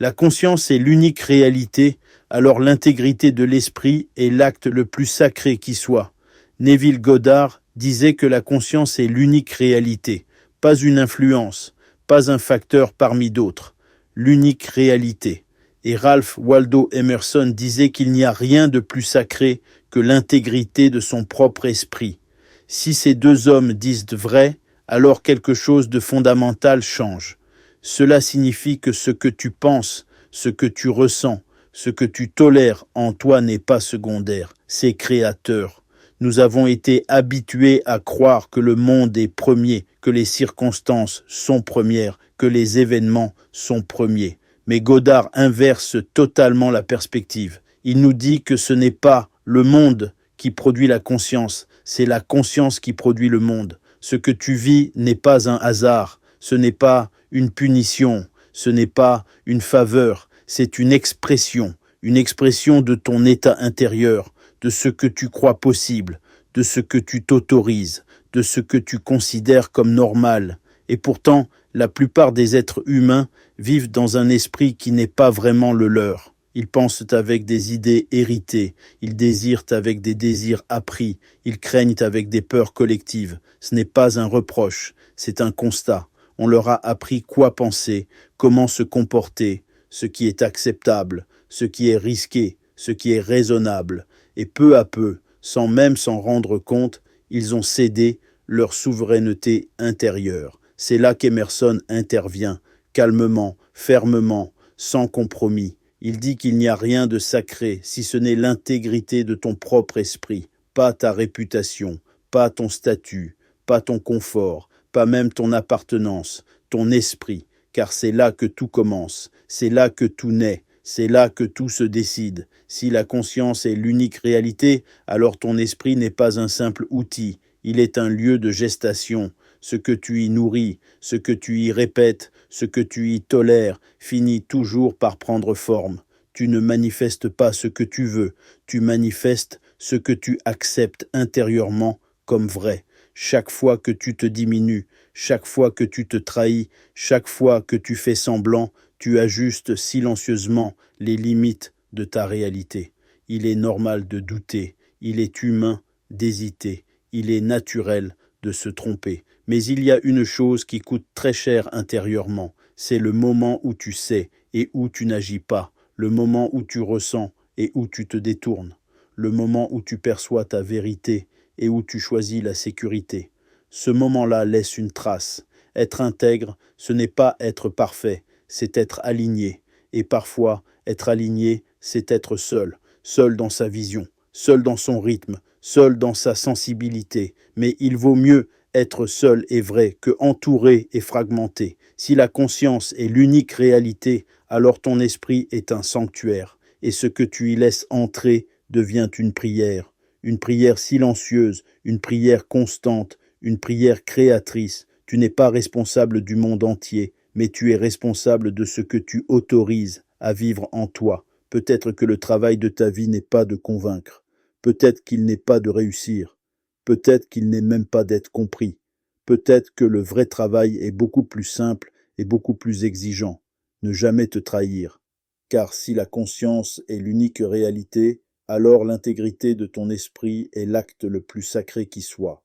La conscience est l'unique réalité, alors l'intégrité de l'esprit est l'acte le plus sacré qui soit. Neville Goddard disait que la conscience est l'unique réalité, pas une influence, pas un facteur parmi d'autres, l'unique réalité. Et Ralph Waldo Emerson disait qu'il n'y a rien de plus sacré que l'intégrité de son propre esprit. Si ces deux hommes disent vrai, alors quelque chose de fondamental change. Cela signifie que ce que tu penses, ce que tu ressens, ce que tu tolères en toi n'est pas secondaire, c'est créateur. Nous avons été habitués à croire que le monde est premier, que les circonstances sont premières, que les événements sont premiers. Mais Goddard inverse totalement la perspective. Il nous dit que ce n'est pas le monde qui produit la conscience, c'est la conscience qui produit le monde. Ce que tu vis n'est pas un hasard, ce n'est pas une punition, ce n'est pas une faveur, c'est une expression de ton état intérieur, de ce que tu crois possible, de ce que tu t'autorises, de ce que tu considères comme normal. Et pourtant, la plupart des êtres humains vivent dans un esprit qui n'est pas vraiment le leur. Ils pensent avec des idées héritées, ils désirent avec des désirs appris, ils craignent avec des peurs collectives. Ce n'est pas un reproche, c'est un constat. On leur a appris quoi penser, comment se comporter, ce qui est acceptable, ce qui est risqué, ce qui est raisonnable. Et peu à peu, sans même s'en rendre compte, ils ont cédé leur souveraineté intérieure. C'est là qu'Emerson intervient, calmement, fermement, sans compromis. Il dit qu'il n'y a rien de sacré si ce n'est l'intégrité de ton propre esprit, pas ta réputation, pas ton statut, pas ton confort, pas même ton appartenance, ton esprit, car c'est là que tout commence, c'est là que tout naît, c'est là que tout se décide. Si la conscience est l'unique réalité, alors ton esprit n'est pas un simple outil, il est un lieu de gestation. Ce que tu y nourris, ce que tu y répètes, ce que tu y tolères, finit toujours par prendre forme. Tu ne manifestes pas ce que tu veux, tu manifestes ce que tu acceptes intérieurement comme vrai. Chaque fois que tu te diminues, chaque fois que tu te trahis, chaque fois que tu fais semblant, tu ajustes silencieusement les limites de ta réalité. Il est normal de douter, il est humain d'hésiter, il est naturel de se tromper. Mais il y a une chose qui coûte très cher intérieurement, c'est le moment où tu sais et où tu n'agis pas, le moment où tu ressens et où tu te détournes, le moment où tu perçois ta vérité et où tu choisis la sécurité. Ce moment-là laisse une trace. Être intègre, ce n'est pas être parfait, c'est être aligné. Et parfois, être aligné, c'est être seul, seul dans sa vision, seul dans son rythme, seul dans sa sensibilité. Mais il vaut mieux être seul et vrai que entouré et fragmenté. Si la conscience est l'unique réalité, alors ton esprit est un sanctuaire, et ce que tu y laisses entrer devient une prière silencieuse, une prière constante, une prière créatrice. Tu n'es pas responsable du monde entier, mais tu es responsable de ce que tu autorises à vivre en toi. Peut-être que le travail de ta vie n'est pas de convaincre, peut-être qu'il n'est pas de réussir, peut-être qu'il n'est même pas d'être compris. Peut-être que le vrai travail est beaucoup plus simple et beaucoup plus exigeant. Ne jamais te trahir. Car si la conscience est l'unique réalité, alors l'intégrité de ton esprit est l'acte le plus sacré qui soit.